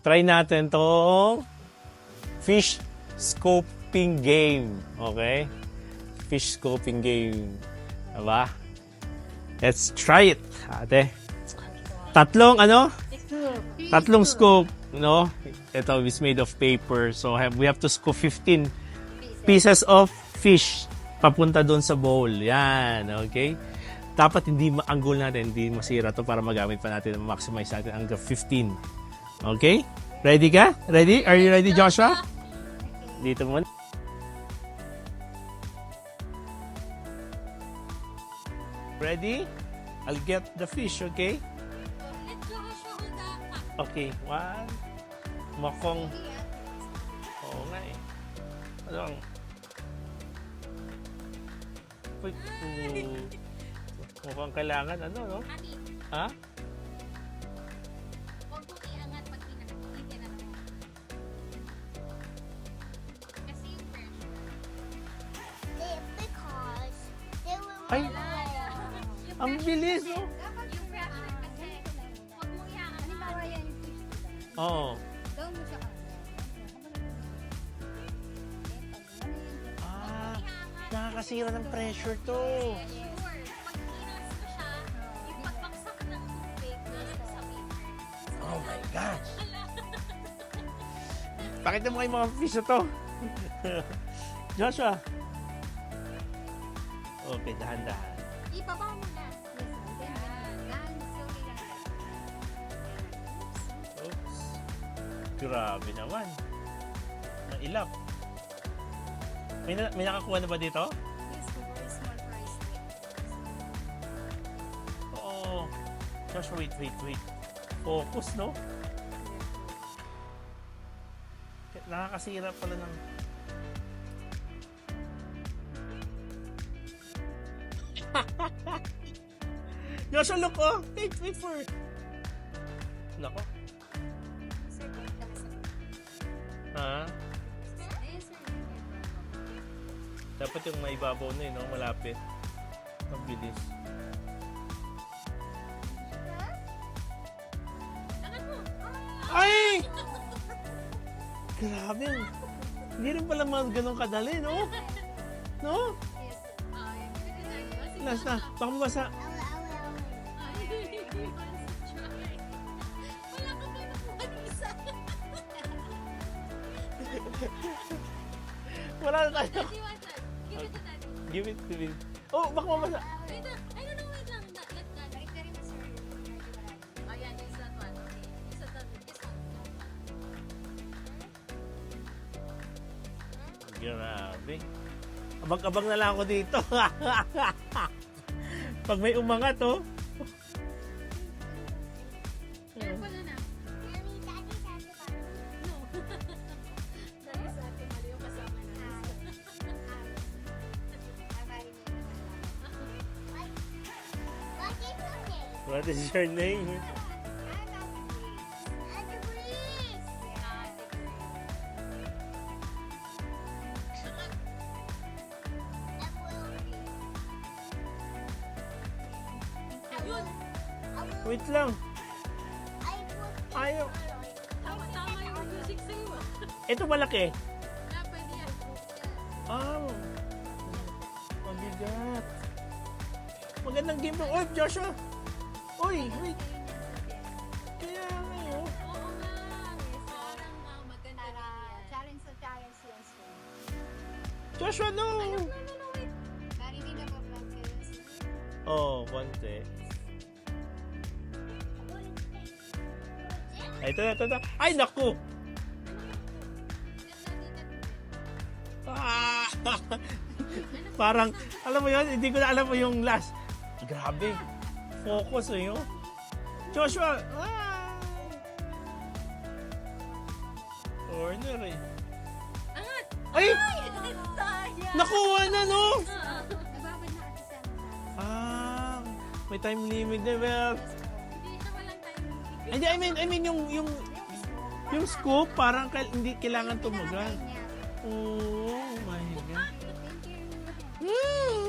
Try natin tong fish scoping game. Okay? Fish scoping game. Diba? Let's try it, ate. Tatlong scoop, no? Ito is made of paper. So we have to scoop 15 pieces of fish papunta doon sa bowl. Yan, okay? Dapat hindi anggol natin, hindi masira to para magamit pa natin, maximize natin hanggang 15. Okay? Ready ka? Ready? Are you ready, Joshua? Dito muna. Ready? I'll get the fish, okay? Okay, one. Makong. Oo nga eh. Ano ang... Mukhang kailangan, ano, no? Ha? Huwag mo iangat pag hindi na naman. Kasi yung pressure. Because they will Ay, ang bilis, no? Yung pressure kasi, huwag mo iangat. halimbawa yan yung fish, diba? Oo. Gawin mo siya Ah, nakakasira ng pressure to. Sure. Pag inas mo siya, yung pagbaksak ng tubig sa paper. Oh my gosh. Pakita mo kayo mga fish na to. Joshua. Okay, dahan-dahan. Ibaba mo na. Oops. Grabe naman. Nailap. May nakakuha na ba dito? Yes, very small price. Oo. Joshua, wait. Focus, no? Nakakasira pala ng... Joshua, look, oh! Wait for it. Nako. Sir, wait lang sa Ha? Yes, sir. Dapat yung may babaw na yun, no? Malapit. Ang bilis. Angat mo. Ay! Grabe. Hindi rin pala mga ganun kadali, no? No? Yes. Ay, Last na. Baka mabasa. wala ka ba nakuha ng isa? Wala na tayo. Daddy, one time. Give it to daddy. Give it to me. Oh, baka mabasa. Wait lang. I don't know, wait lang. Let daddy. Wait, very sir. Oh, yan. It's that one. Okay. It's that one. This one. Grabe. Abang-abang na lang ako dito. Pag may umangat, oh. Careful na na. No. Daddy sa atin, mali yung kasama na. What is your name? Ayun. Wait lang. Ayaw. Tama yung music sa'yo. Ito malaki. Wala, pwede yan. Oh. Mabigat. Magandang game to. Oh, Joshua. Oy, wait. Kaya ngayon. Oo nga. Parang maganda rin yan. Challenge sa challenge yan, sir. Joshua, no. No, wait. Dahil hindi na pa-vlog kayo, sir. Oh, konti. Ay, ito. Ay, naku. Ah! Parang, alam mo yun, hindi ko na alam mo yung last. Grabe. Focus, eh, yun. Joshua. Ah! Corner, eh. Angat! Ay! Sayang! Nakuha na, no? Nababad na kasi sa mga Ah, may time limit na. Well, Hindi siya walang time. hindi, I mean yung scoop, parang hindi kailangan tumagal. niya. Oh my God. Thank you.